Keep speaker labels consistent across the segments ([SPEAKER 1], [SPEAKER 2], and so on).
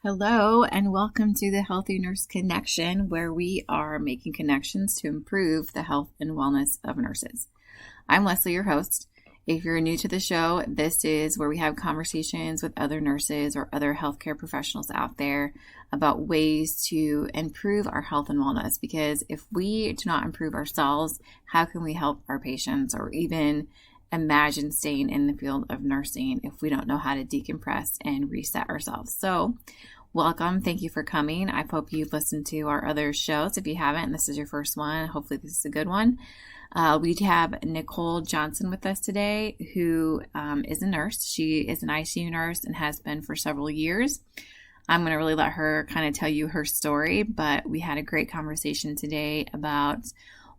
[SPEAKER 1] Hello, and welcome to the Healthy Nurse Connection, where we are making connections to improve the health and wellness of nurses. I'm Leslie, your host. If you're new to the show, this is where we have conversations with other nurses or other healthcare professionals out there about ways to improve our health and wellness. Because if we do not improve ourselves, how can we help our patients or even imagine staying in the field of nursing if we don't know how to decompress and reset ourselves? So, welcome. Thank you for coming. I hope you've listened to our other shows. If you haven't, and this is your first one, hopefully this is a good one. We have Nicole Johnson with us today, who is a nurse. She is an ICU nurse and has been for several years. I'm going to really let her kind of tell you her story, but we had a great conversation today about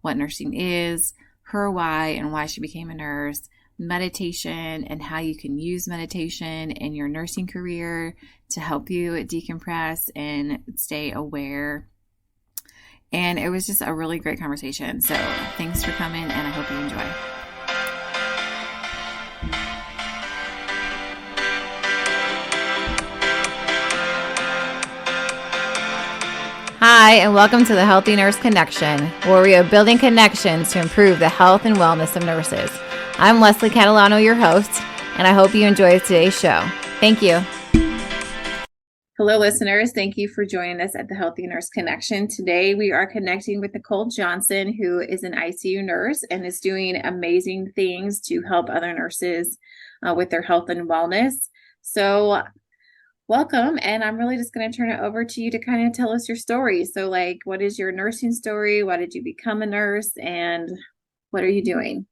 [SPEAKER 1] what nursing is, her why and why she became a nurse, meditation and how you can use meditation in your nursing career to help you decompress and stay aware. And it was just a really great conversation. So thanks for coming, and I hope you enjoy. Hi, and welcome to the Healthy Nurse Connection, where we are building connections to improve the health and wellness of nurses. I'm Leslie Catalano, your host, and I hope you enjoy today's show. Thank you. Hello, listeners. Thank you for joining us at the Healthy Nurse Connection. Today, we are connecting with Nicole Johnson, who is an ICU nurse and is doing amazing things to help other nurses with their health and wellness. So, welcome. And I'm really just going to turn it over to you to kind of tell us your story. So, what is your nursing story? Why did you become a nurse? And what are you doing?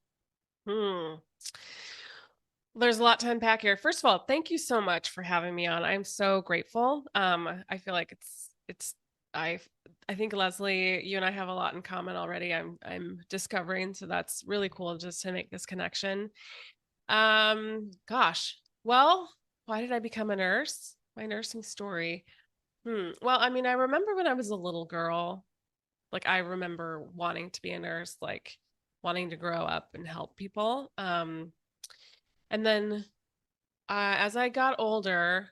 [SPEAKER 2] There's a lot to unpack here. First of all, thank you so much for having me on. I'm so grateful. I feel like I think Leslie, you and I have a lot in common already. I'm discovering, so that's really cool just to make this connection. Gosh, well, why did I become a nurse? My nursing story. Well, I mean, I remember when I was a little girl, I remember wanting to be a nurse, wanting to grow up and help people. And then as I got older,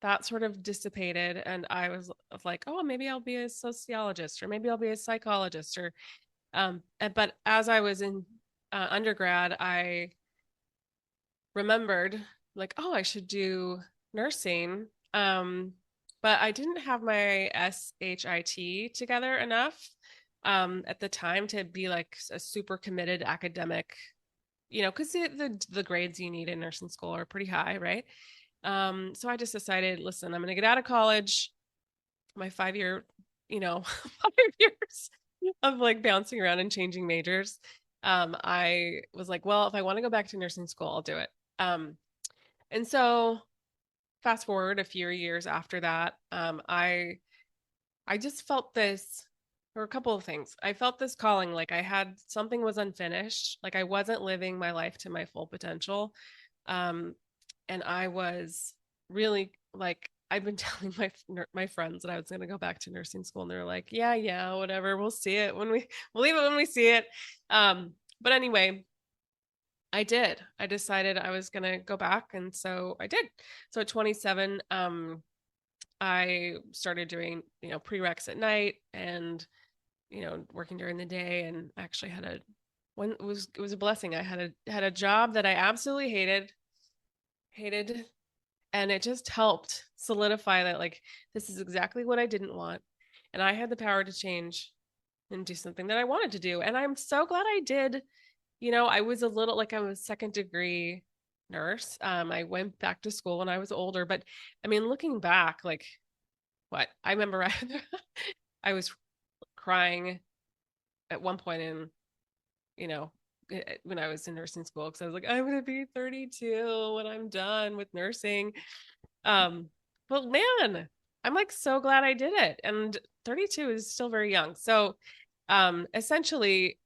[SPEAKER 2] that sort of dissipated. And I was like, oh, maybe I'll be a sociologist, or maybe I'll be a psychologist. But as I was in undergrad, I remembered oh, I should do nursing. But I didn't have my SHIT together enough at the time to be a super committed academic, because the grades you need in nursing school are pretty high, right? So I just decided, listen, I'm going to get out of college. My 5-year, 5 years of bouncing around and changing majors. I was like, well, if I want to go back to nursing school, I'll do it. And so fast forward a few years after that, I just felt this. There were a couple of things. I felt this calling, something was unfinished, I wasn't living my life to my full potential. And I was really I've been telling my friends that I was going to go back to nursing school, and they're like, yeah, whatever. We'll see it we'll leave it when we see it. But anyway, I did. I decided I was going to go back. And so I did. So at 27, I started doing, prereqs at night and, working during the day, and actually it was a blessing. I had a job that I absolutely hated. And it just helped solidify that, this is exactly what I didn't want. And I had the power to change and do something that I wanted to do. And I'm so glad I did. I was a little I was second degree nurse. I went back to school when I was older, but I mean, looking back, what I remember, I was crying at one point in, when I was in nursing school, because I was like, I'm going to be 32 when I'm done with nursing. But man, I'm so glad I did it. And 32 is still very young. So, essentially,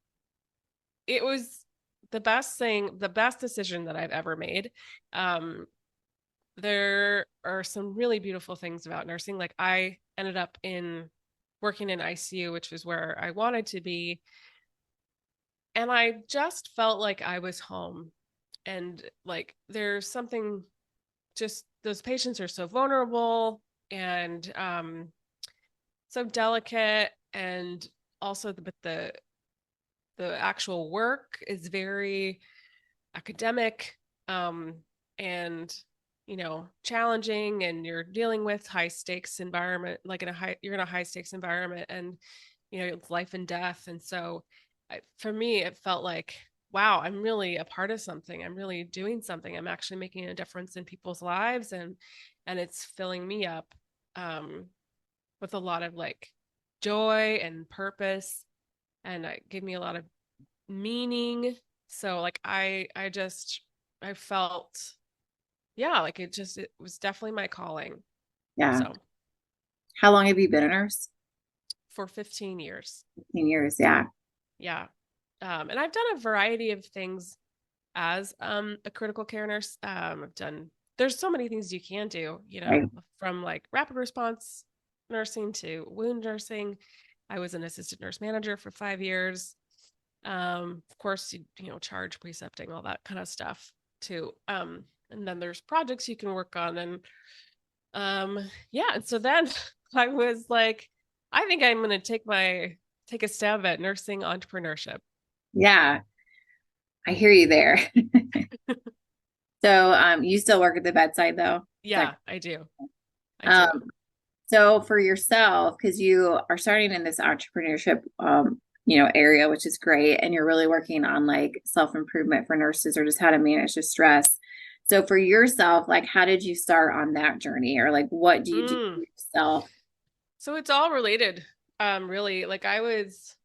[SPEAKER 2] it was the best decision that I've ever made. There are some really beautiful things about nursing. I ended up working in ICU, which was where I wanted to be. And I just felt like I was home. And there's something, just those patients are so vulnerable. and so delicate, and also but the actual work is very academic, um, and challenging, and you're dealing with high stakes environment, like you're in a high stakes environment, and it's life and death. And so for me, it felt like, wow, I'm really a part of something. I'm really doing something. I'm actually making a difference in people's lives, and it's filling me up um, with a lot of like joy and purpose, and it gave me a lot of meaning. So like I felt, yeah, like it was definitely my calling.
[SPEAKER 1] Yeah.
[SPEAKER 2] So
[SPEAKER 1] How long have you been a nurse?
[SPEAKER 2] for 15 years.
[SPEAKER 1] 15 years. Yeah.
[SPEAKER 2] Yeah. And I've done a variety of things as a critical care nurse. There's so many things you can do,
[SPEAKER 1] Right.
[SPEAKER 2] from like rapid response nursing to wound nursing. I was an assistant nurse manager for 5 years. Of course, charge precepting, all that kind of stuff too. And then there's projects you can work on. And yeah. And so then I was like, I think I'm going to take a stab at nursing entrepreneurship.
[SPEAKER 1] Yeah. I hear you there. So, you still work at the bedside though? Is that,
[SPEAKER 2] Yeah, I do. I do.
[SPEAKER 1] um, so for yourself, because you are starting in this entrepreneurship, area, which is great, and you're really working on like self-improvement for nurses or just how to manage the stress. So for yourself, like, how did you start on that journey, or like, what do you do for
[SPEAKER 2] Mm.
[SPEAKER 1] yourself?
[SPEAKER 2] So it's all related. Really, like I was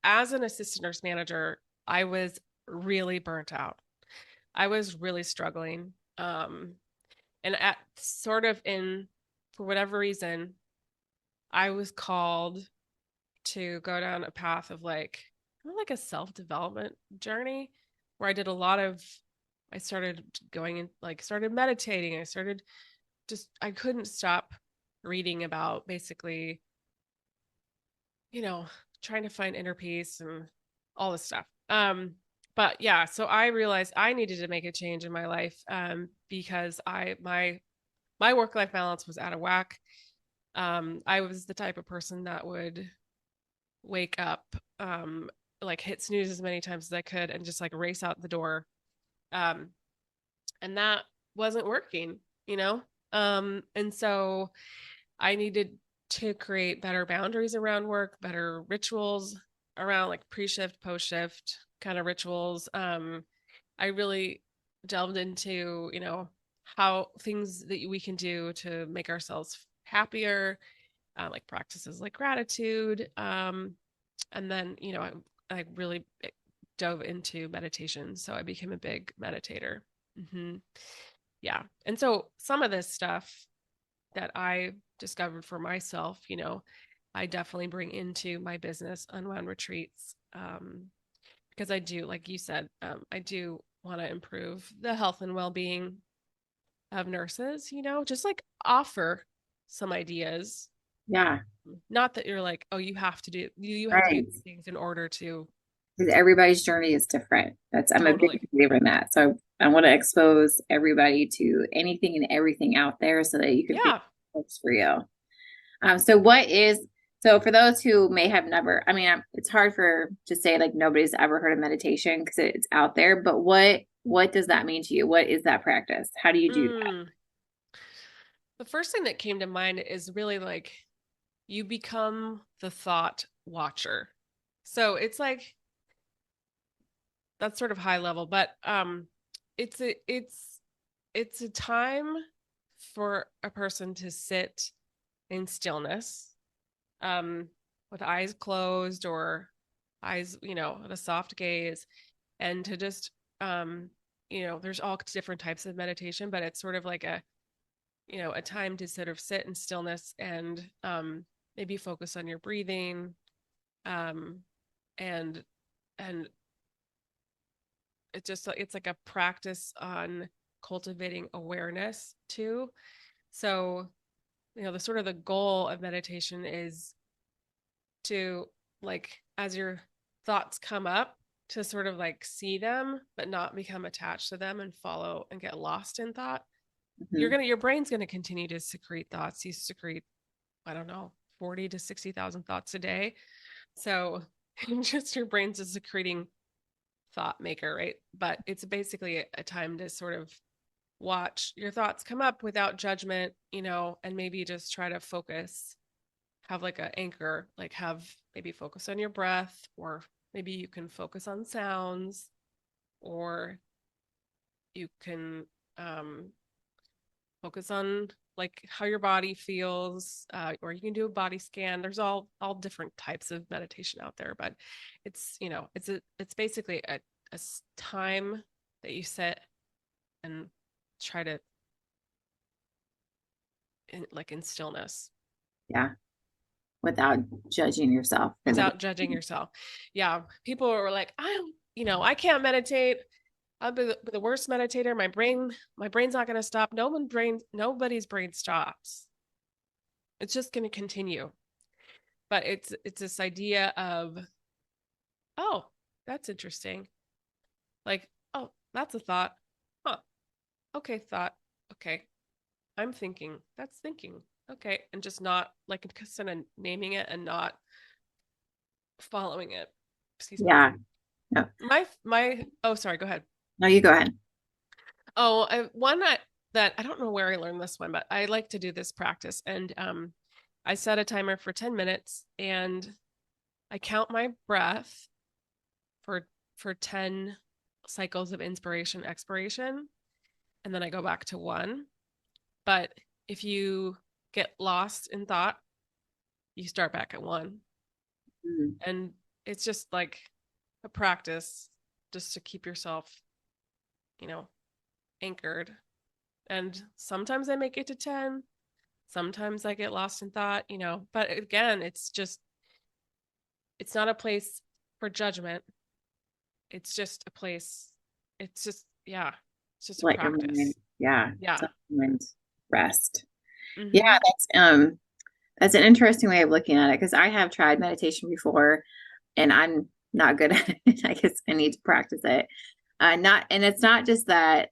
[SPEAKER 2] as an assistant nurse manager, I was really burnt out. I was really struggling. And at sort of in for whatever reason, I was called to go down a path of like kind of like a self-development journey where I started going in, like started meditating. I couldn't stop reading about basically, you know, trying to find inner peace and all this stuff. But yeah, so I realized I needed to make a change in my life, because my work life balance was out of whack. I was the type of person that would wake up, like hit snooze as many times as I could and just like race out the door. Um, and that wasn't working, you know? And so I needed to create better boundaries around work, better rituals around like pre-shift, post-shift kind of rituals. I really delved into, how things that we can do to make ourselves happier, like practices like gratitude. And then, I really dove into meditation. So I became a big meditator. Mm-hmm. Yeah. And so some of this stuff that I discovered for myself, I definitely bring into my business, Unwound Retreats, because I do, like you said, I do want to improve the health and well-being of nurses, just like offer some ideas.
[SPEAKER 1] Yeah.
[SPEAKER 2] Not that you're like, oh, you have to do
[SPEAKER 1] Right.
[SPEAKER 2] these things in order to.
[SPEAKER 1] Because everybody's journey is different. I'm a big
[SPEAKER 2] Totally.
[SPEAKER 1] believer in that. So I want to expose everybody to anything and everything out there so that you can figure
[SPEAKER 2] Yeah.
[SPEAKER 1] out what's for you. So so for those who may have never, I mean, it's hard for to say like nobody's ever heard of meditation because it's out there, but what does that mean to you? What is that practice? How do you do that?
[SPEAKER 2] Mm. The first thing that came to mind is really like you become the thought watcher. So it's like that's sort of high level, but it's it's a time for a person to sit in stillness, um, with eyes closed or eyes, with a soft gaze, and to just, there's all different types of meditation, but it's sort of like a time to sort of sit in stillness and maybe focus on your breathing, um, and and it's like a practice on cultivating awareness too. So, the sort of the goal of meditation is to, like, as your thoughts come up, to sort of like see them but not become attached to them and follow and get lost in thought.
[SPEAKER 1] Hmm.
[SPEAKER 2] your brain's gonna continue to secrete thoughts. You secrete, I don't know, 40 to 60,000 thoughts a day. So just your brain's just secreting thought maker, right? But it's basically a time to sort of watch your thoughts come up without judgment, and maybe just try to focus, have like an anchor, like have maybe focus on your breath, or maybe you can focus on sounds, or you can focus on like how your body feels, or you can do a body scan. There's all different types of meditation out there, but it's basically a time that you set and try to in stillness
[SPEAKER 1] Yeah. Without judging yourself for the.
[SPEAKER 2] without judging yourself. Yeah, people are like, I can't meditate. I'll be the worst meditator. My brain's not going to stop. Nobody's brain stops. It's just going to continue. But it's this idea of, oh, that's interesting. Like, oh, that's a thought. Huh. Okay, thought. Okay. I'm thinking. That's thinking. Okay. And just not like kind of naming it and not following it. Excuse me.
[SPEAKER 1] Yeah. No,
[SPEAKER 2] My oh, sorry, go ahead.
[SPEAKER 1] no, you go ahead.
[SPEAKER 2] Oh, one that I don't know where I learned this one, but I like to do this practice. And I set a timer for 10 minutes and I count my breath for 10 cycles of inspiration, expiration, and then I go back to one. But if you get lost in thought, you start back at one.
[SPEAKER 1] Mm.
[SPEAKER 2] And it's just like a practice just to keep yourself, you know, anchored. And sometimes I make it to 10. Sometimes I get lost in thought, but again, it's not a place for judgment. It's just a place, it's just, yeah, it's just a
[SPEAKER 1] Let your mind,
[SPEAKER 2] practice.
[SPEAKER 1] yeah,
[SPEAKER 2] Yeah.
[SPEAKER 1] let your mind rest. Yeah,
[SPEAKER 2] Mm-hmm.
[SPEAKER 1] that's an interesting way of looking at it because I have tried meditation before and I'm not good at it. I guess I need to practice it. Not and it's not just that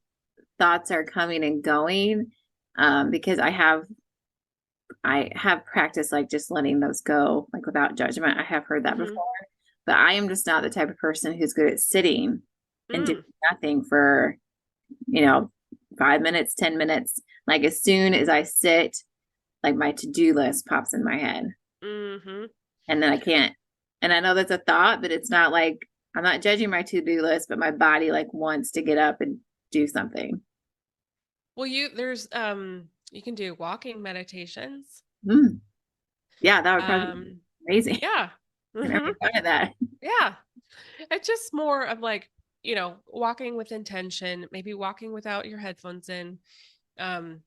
[SPEAKER 1] thoughts are coming and going, because I have practiced like just letting those go, like without judgment. I have heard that
[SPEAKER 2] Mm-hmm.
[SPEAKER 1] before, but I am just not the type of person who's good at sitting and doing
[SPEAKER 2] Mm.
[SPEAKER 1] nothing for, you know, 5 minutes, 10 minutes. Like as soon as I sit, like my to-do list pops in my head
[SPEAKER 2] Mm-hmm.
[SPEAKER 1] and then I can't. And I know that's a thought, but it's not like I'm not judging my to-do list, but my body like wants to get up and do something.
[SPEAKER 2] Well, you can do walking meditations.
[SPEAKER 1] Mm, yeah, that would probably be
[SPEAKER 2] Um,
[SPEAKER 1] amazing.
[SPEAKER 2] yeah.
[SPEAKER 1] I
[SPEAKER 2] Mm-hmm.
[SPEAKER 1] never thought of that.
[SPEAKER 2] Yeah. It's just more of like, walking with intention, maybe walking without your headphones in. Um,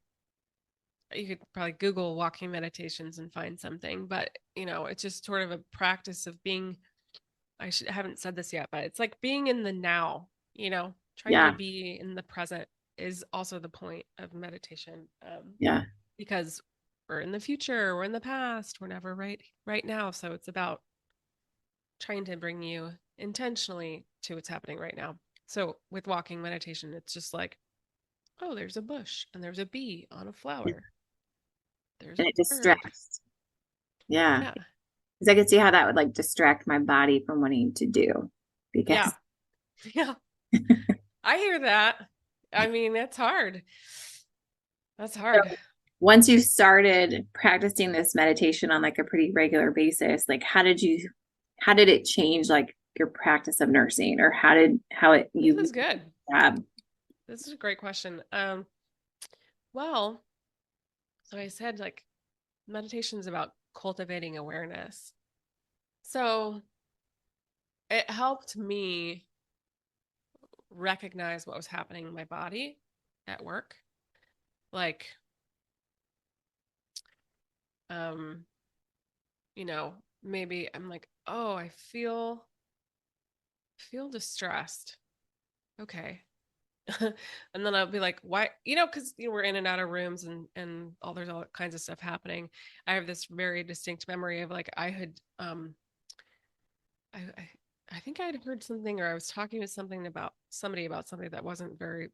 [SPEAKER 2] you could probably Google walking meditations and find something, but it's just sort of a practice of being, I haven't said this yet, but it's like being in the now, trying to
[SPEAKER 1] Yeah,
[SPEAKER 2] be in the present is also the point of meditation.
[SPEAKER 1] yeah.
[SPEAKER 2] Because we're in the future, we're in the past, we're never right now. So it's about trying to bring you intentionally to what's happening right now. So with walking meditation, it's just like, oh, there's a bush and there's a bee on a flower. There's
[SPEAKER 1] And
[SPEAKER 2] a
[SPEAKER 1] it
[SPEAKER 2] bird.
[SPEAKER 1] distracts. Yeah.
[SPEAKER 2] Yeah.
[SPEAKER 1] Because I could see how that would like distract my body from wanting to do
[SPEAKER 2] Yeah.
[SPEAKER 1] because
[SPEAKER 2] Yeah. I hear that. I mean, that's hard. That's hard.
[SPEAKER 1] once you started practicing this meditation on like a pretty regular basis, like how did it change like your practice of nursing or how it
[SPEAKER 2] This
[SPEAKER 1] you
[SPEAKER 2] is good.
[SPEAKER 1] job?
[SPEAKER 2] This is a great question. Well, so I said like meditation is about cultivating awareness. So it helped me recognize what was happening in my body at work. Like, um, maybe I'm like, oh, I feel distressed. Okay. And then I'll be like, why? Because we're in and out of rooms and there's all kinds of stuff happening. I have this very distinct memory of like I had I I, I think I'd heard something or I was talking to something about somebody that wasn't very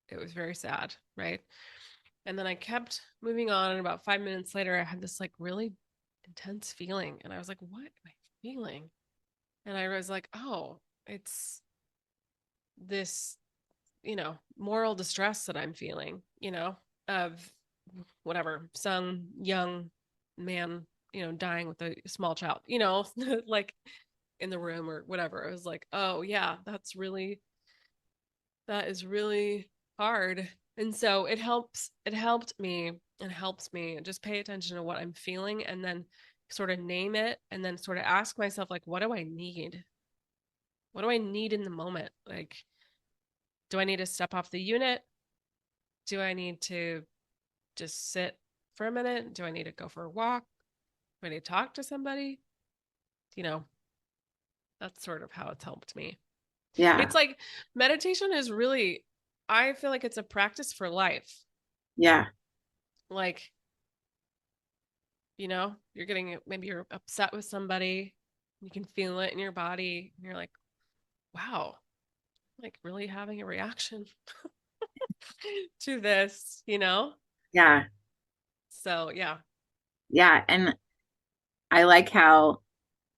[SPEAKER 2] it was very sad, right? And then I kept moving on. And about 5 minutes later, I had this like really intense feeling. And I was like, what am I feeling? And I was like, oh, it's this, moral distress that I'm feeling, of whatever, some young man, dying with a small child, like in the room or whatever. I was like, oh, yeah, that is really hard. And so it helped me and helps me just pay attention to what I'm feeling and then sort of name it and then sort of ask myself, like, what do I need? What do I need in the moment? Like, do I need to step off the unit? Do I need to just sit for a minute? Do I need to go for a walk? Do I need to talk to somebody? You know, that's sort of how it's helped me.
[SPEAKER 1] Yeah.
[SPEAKER 2] It's like meditation is really, I feel like it's a practice for life.
[SPEAKER 1] Yeah.
[SPEAKER 2] Like, maybe you're upset with somebody, you can feel it in your body, and you're like, wow, like really having a reaction to this.
[SPEAKER 1] Yeah.
[SPEAKER 2] So, yeah.
[SPEAKER 1] Yeah. And I like how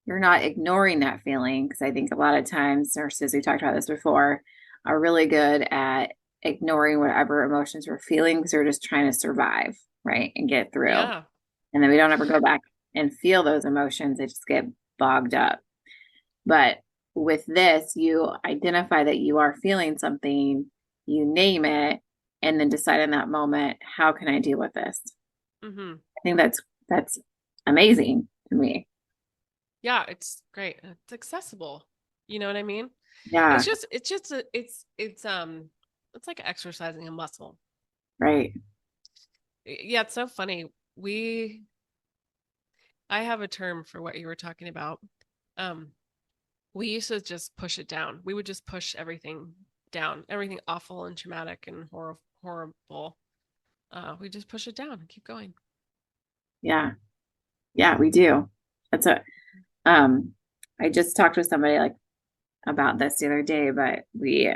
[SPEAKER 1] you're not ignoring that feeling because I think a lot of times nurses, we talked about this before, are really good at ignoring whatever emotions we're feeling because we're just trying to survive, right? And get through.
[SPEAKER 2] Yeah.
[SPEAKER 1] And then we don't ever go back and feel those emotions. They just get bogged up. But with this, you identify that you are feeling something, you name it, and then decide in that moment, how can I deal with this?
[SPEAKER 2] Mm-hmm.
[SPEAKER 1] I think that's amazing to me.
[SPEAKER 2] Yeah, it's great. It's accessible. You know what I mean?
[SPEAKER 1] Yeah,
[SPEAKER 2] It's like exercising a muscle.
[SPEAKER 1] right.
[SPEAKER 2] Yeah, it's so funny. We I have a term for what you were talking about. Um, we used to just push it down. We would just push everything down, everything awful and traumatic and horrible. We just push it down and keep going.
[SPEAKER 1] Yeah. Yeah, we do. That's a um I just talked with somebody like about this the other day, but we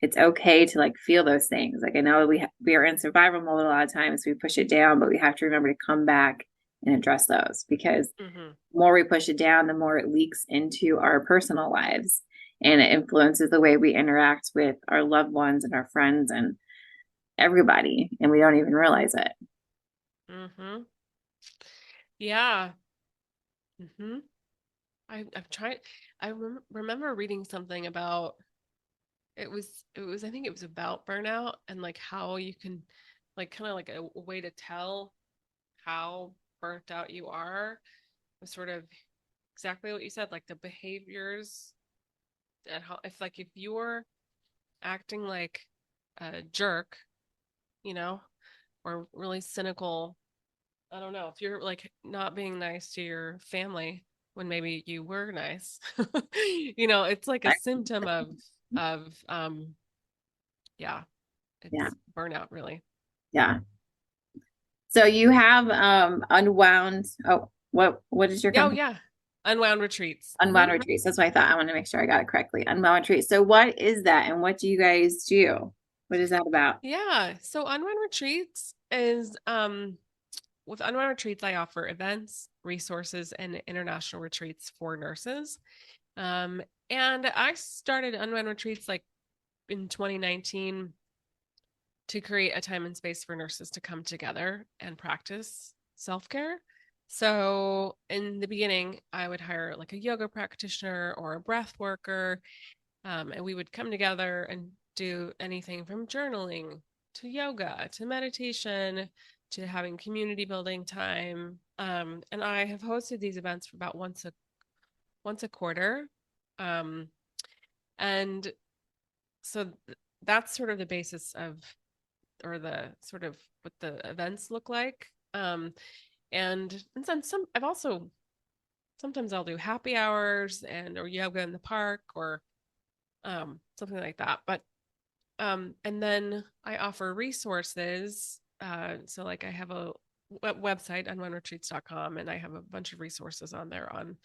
[SPEAKER 1] it's okay to like feel those things. Like I know we are in survival mode a lot of times. We push it down, but we have to remember to come back and address those because
[SPEAKER 2] Mm-hmm.
[SPEAKER 1] the more we push it down, the more it leaks into our personal lives and it influences the way we interact with our loved ones and our friends and everybody, and we don't even realize it.
[SPEAKER 2] Mm-hmm. Yeah. Mm-hmm. I've tried. Remember reading something about I think it was about burnout and like how you can like kind of like a way to tell how burnt out you are was sort of exactly what you said, like the behaviors and how if you're acting like a jerk, you know, or really cynical, I don't know, if you're like not being nice to your family when maybe you were nice, it's like a symptom of yeah,
[SPEAKER 1] Yeah,
[SPEAKER 2] it's burnout really.
[SPEAKER 1] yeah. So you have unwound. Oh, what is your
[SPEAKER 2] Oh
[SPEAKER 1] company?
[SPEAKER 2] yeah. Unwound retreats.
[SPEAKER 1] Unwound retreats. That's what I thought. I want to make sure I got it correctly. Unwound retreats. So what is that, and what do you guys do? What is that about?
[SPEAKER 2] Yeah. So Unwind Retreats is with Unwind Retreats, I offer events, resources, and international retreats for nurses. Um, and I started Unwind Retreats like in 2019 to create a time and space for nurses to come together and practice self-care. So in the beginning, I would hire like a yoga practitioner or a breath worker, and we would come together and do anything from journaling to yoga to meditation to having community building time. And I have hosted these events for about once a quarter. Um, and so that's sort of the basis of or the sort of what the events look like. And then I've also sometimes I'll do happy hours and or yoga in the park or something like that. But and then I offer resources. So like I have a website unwindretreats.com and I have a bunch of resources on there on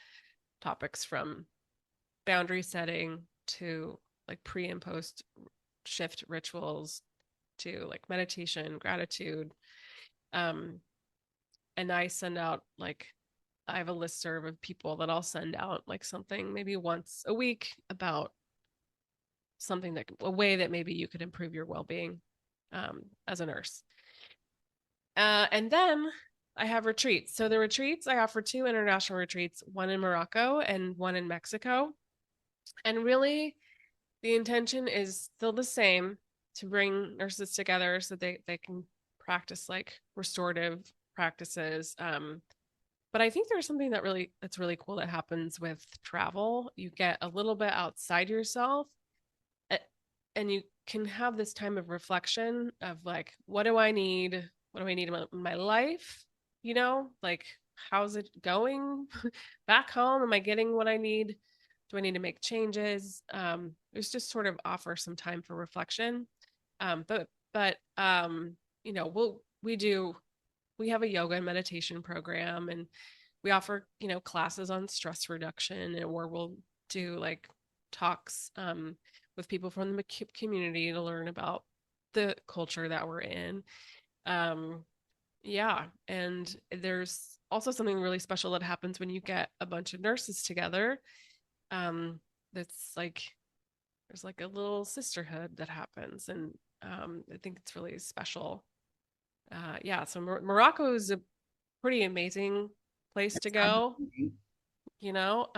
[SPEAKER 2] topics from boundary setting to like pre and post shift rituals, to like meditation, gratitude. Um, and I send out like I have a listserv of people that I'll send out like something maybe once a week about something that a way that maybe you could improve your well-being as a nurse. And then I have retreats. So the retreats, I offer two international retreats, one in Morocco and one in Mexico. And really, the intention is still the same, to bring nurses together so they can practice like restorative practices. But I think there's something that's really cool that happens with travel. You get a little bit outside yourself, and you can have this time of reflection of like, what do I need? What do I need in my life? You know, like, how's it going back home? Am I getting what I need? Do I need to make changes? It was just sort of offer some time for reflection. But you know, we have a yoga and meditation program, and we offer, you know, classes on stress reduction, and where we'll do like talks with people from the community to learn about the culture that we're in. Um, yeah, and there's also something really special that happens when you get a bunch of nurses together. Um, that's like there's like a little sisterhood that happens, and I think it's really special. Yeah, so Morocco is a pretty amazing place to go, you know.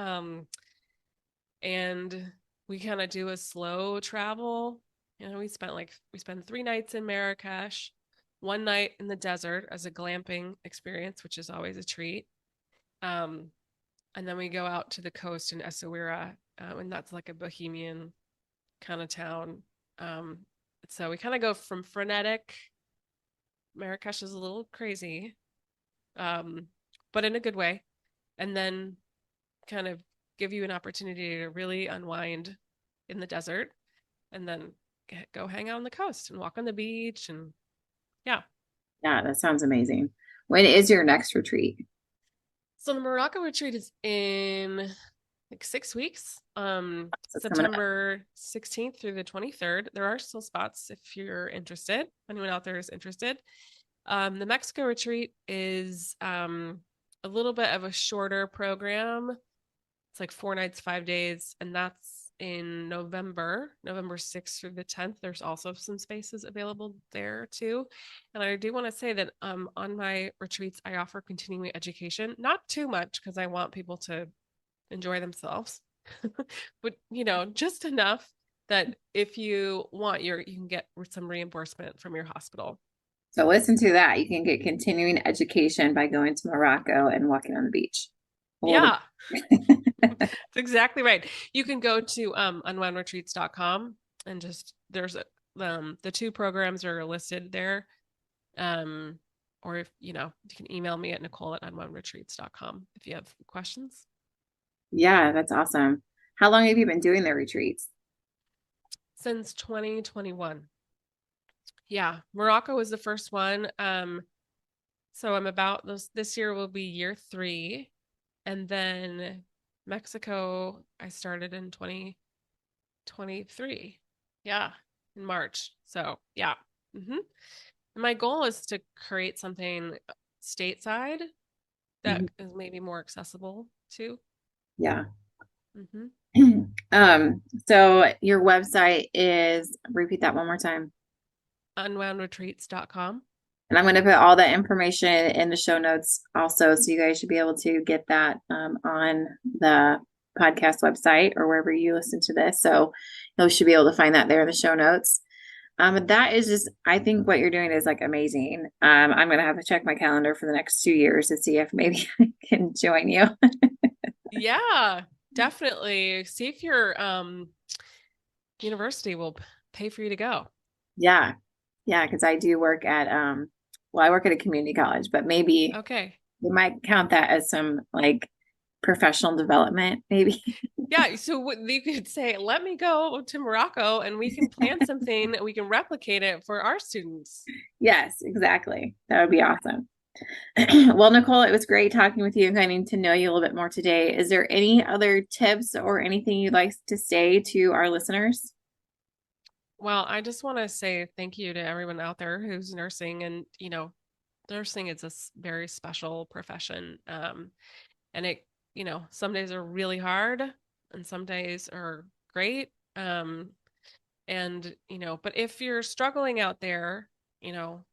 [SPEAKER 2] And we kind of do a slow travel. You know, we spend 3 nights in Marrakesh, one night in the desert as a glamping experience, which is always a treat. Um, and then we go out to the coast in Essaouira, and that's like a bohemian kind of town. Um, so we kind of go from frenetic. Marrakesh is a little crazy, um, but in a good way, and then kind of give you an opportunity to really unwind in the desert, and then go hang out on the coast and walk on the beach. And yeah.
[SPEAKER 1] Yeah, that sounds amazing. When is your next retreat?
[SPEAKER 2] So the Morocco retreat is in like 6 weeks.
[SPEAKER 1] That's coming up.
[SPEAKER 2] September 16th through the 23rd. There are still spots if you're interested. If anyone out there is interested. The Mexico retreat is a little bit of a shorter program. It's like 4 nights, 5 days, and that's in November 6th through the 10th. There's also some spaces available there too. And I do want to say that on my retreats, I offer continuing education, not too much because I want people to enjoy themselves, but you know, just enough that if you want, you can get some reimbursement from your hospital.
[SPEAKER 1] So listen to that. You can get continuing education by going to Morocco and walking on the beach.
[SPEAKER 2] Yeah, that's exactly right. You can go to unwoundretreats.com and just there's the two programs are listed there. Um, or if you know, you can email me at Nicole@unwoundretreats.com if you have questions.
[SPEAKER 1] Yeah, that's awesome. How long have you been doing the retreats?
[SPEAKER 2] Since 2021. Yeah, Morocco was the first one. So I'm about this year will be year 3. And then Mexico, I started in 2023. Yeah, in March. So yeah. Mm-hmm. My goal is to create something stateside that
[SPEAKER 1] Mhm.
[SPEAKER 2] is maybe more accessible too.
[SPEAKER 1] Yeah.
[SPEAKER 2] Mm-hmm.
[SPEAKER 1] So your website is, repeat that one more time.
[SPEAKER 2] Unwoundretreats.com.
[SPEAKER 1] And I'm going to put all that information in the show notes also, so you guys should be able to get that on the podcast website or wherever you listen to this. So you should be able to find that there in the show notes. That is just, I think what you're doing is like amazing. I'm going to have to check my calendar for the next 2 years to see if maybe I can join you.
[SPEAKER 2] Yeah, definitely. See if your university will pay for you to go.
[SPEAKER 1] Yeah. Yeah. Cause I do work at, well, I work at a community college, but maybe
[SPEAKER 2] Okay.
[SPEAKER 1] you might count that as some like professional development, maybe.
[SPEAKER 2] Yeah, so what you could say, let me go to Morocco and we can plan something and we can replicate it for our students.
[SPEAKER 1] Yes, exactly. That would be awesome. Well, Nicole, it was great talking with you and getting to know you a little bit more today. Is there any other tips or anything you'd like to say to our listeners?
[SPEAKER 2] Well, I just want to say thank you to everyone out there who's nursing. And, nursing is a very special profession. And some days are really hard and some days are great. But if you're struggling out there, you know,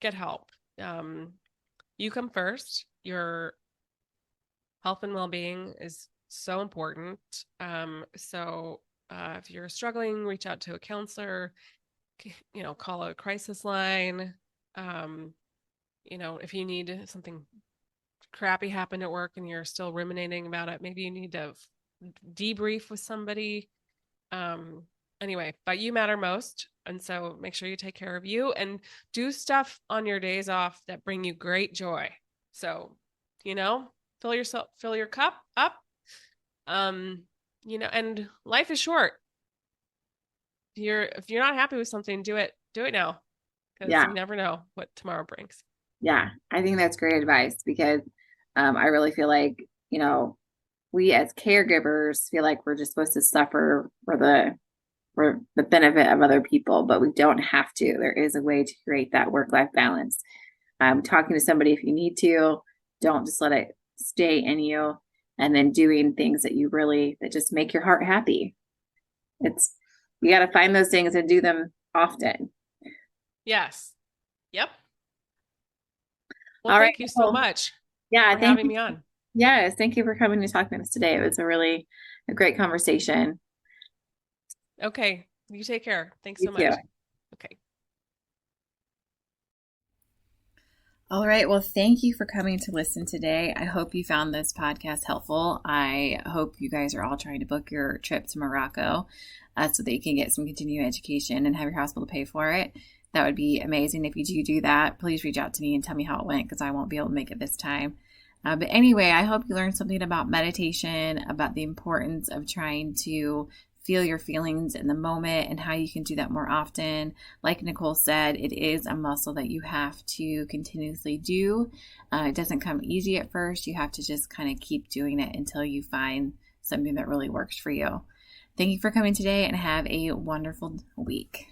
[SPEAKER 2] get help. Um, you come first. Your health and well-being is so important. If you're struggling, reach out to a counselor, call a crisis line. If you need something crappy happened at work and you're still ruminating about it, maybe you need to debrief with somebody. Um, anyway, but you matter most. And so make sure you take care of you and do stuff on your days off that bring you great joy. So, you know, fill your cup up. And life is short. If you're not happy with something, do it now, because
[SPEAKER 1] Yeah.
[SPEAKER 2] you never know what tomorrow brings.
[SPEAKER 1] Yeah. I think that's great advice because I really feel like, we as caregivers feel like we're just supposed to suffer for the benefit of other people, but we don't have to. There is a way to create that work-life balance. Talking to somebody if you need to, don't just let it stay in you, and then doing things that just make your heart happy. You got to find those things and do them often.
[SPEAKER 2] Yes. Yep. Well,
[SPEAKER 1] All right.
[SPEAKER 2] thank you so
[SPEAKER 1] Well,
[SPEAKER 2] much
[SPEAKER 1] yeah,
[SPEAKER 2] for
[SPEAKER 1] thank
[SPEAKER 2] having
[SPEAKER 1] you.
[SPEAKER 2] me on.
[SPEAKER 1] Yes, thank you for coming to talk to us today. It was a great conversation.
[SPEAKER 2] Okay. You take care. Thanks
[SPEAKER 1] You
[SPEAKER 2] so
[SPEAKER 1] too.
[SPEAKER 2] much. Okay.
[SPEAKER 1] All right. Well, thank you for coming to listen today. I hope you found this podcast helpful. I hope you guys are all trying to book your trip to Morocco so that you can get some continuing education and have your hospital pay for it. That would be amazing. If you do that, please reach out to me and tell me how it went because I won't be able to make it this time. But anyway, I hope you learned something about meditation, about the importance of trying to feel your feelings in the moment and how you can do that more often. Like Nicole said, it is a muscle that you have to continuously do. It doesn't come easy at first. You have to just kind of keep doing it until you find something that really works for you. Thank you for coming today and have a wonderful week.